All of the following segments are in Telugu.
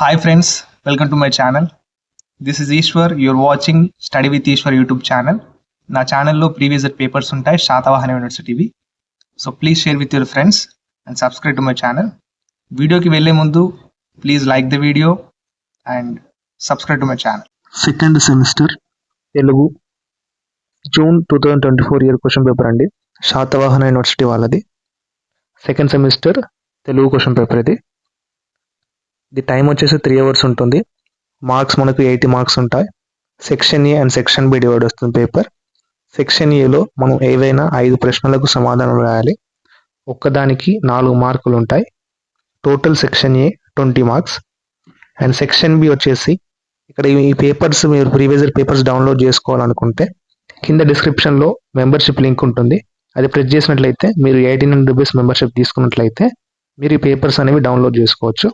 Hi friends, welcome to my channel. This is Ishwar. You're watching Study with Ishwar YouTube channel. నా ఛానల్లో ప్రీవియస్ పేపర్స్ ఉంటాయి శాతవాహన యూనివర్సిటీవి. So please share with your friends and subscribe to my channel. వీడియోకి వెళ్ళే ముందు please like the video and subscribe to my channel. Second semester Telugu June 2024 year question paper అండి. శాతవాహన యూనివర్సిటీ వాళ్ళది second semester Telugu question paper ఇది. టైం వచ్చేసి 3 hours ఉంటుంది. మార్క్స్ మనకు 80 మార్క్స్ ఉంటాయి. Section A and section B divide వస్తుంది పేపర్. సెక్షన్ ఏలో మనం ఏవైనా 5 ప్రశ్నలకు సమాధానం రాయాలి. ఒక్కదానికి 4 మార్కులు ఉంటాయి. Total section A 20 marks. And section B వచ్చేసి ఇక్కడ ఈ పేపర్స్ మీరు ప్రీవియస్ పేపర్స్ డౌన్లోడ్ చేసుకోవాలనుకుంటే కింద డిస్క్రిప్షన్లో మెంబర్షిప్ లింక్ ఉంటుంది. అది ప్రెస్ చేసినట్లయితే మీరు 1800 రూపీస్ మెంబర్షిప్ తీసుకున్నట్లయితే మీరు ఈ పేపర్స్ అనేవి డౌన్లోడ్ చేసుకోవచ్చు.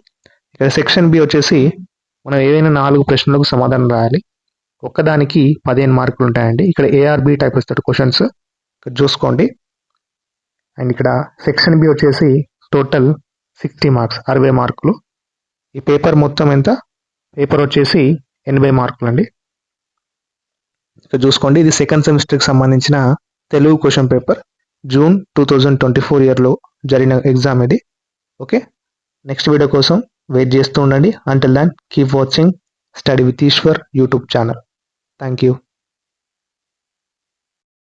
ఇక్కడ సెక్షన్ బి వచ్చేసి మనం ఏదైనా 4 ప్రశ్నలకు సమాధానం రాయాలి. ఒక్కదానికి 15 మార్కులు ఉంటాయండి. ఇక్కడ ఏఆర్బి టైప్ వస్తాడు క్వశ్చన్స్ ఇక్కడ చూసుకోండి. అండ్ ఇక్కడ సెక్షన్ బి వచ్చేసి టోటల్ 60 మార్క్స్ 60 మార్కులు. ఈ పేపర్ మొత్తం ఎంత? పేపర్ వచ్చేసి 80 మార్కులు అండి. ఇక్కడ చూసుకోండి, ఇది సెకండ్ సెమిస్టర్కి సంబంధించిన తెలుగు క్వశ్చన్ పేపర్. జూన్ 2024 ఇయర్లో జరిగిన ఎగ్జామ్ ఇది. ఓకే, నెక్స్ట్ వీడియో కోసం వెయిట్ చేస్తూ ఉండండి. Until then keep watching study with Eshwar YouTube channel. Thank you.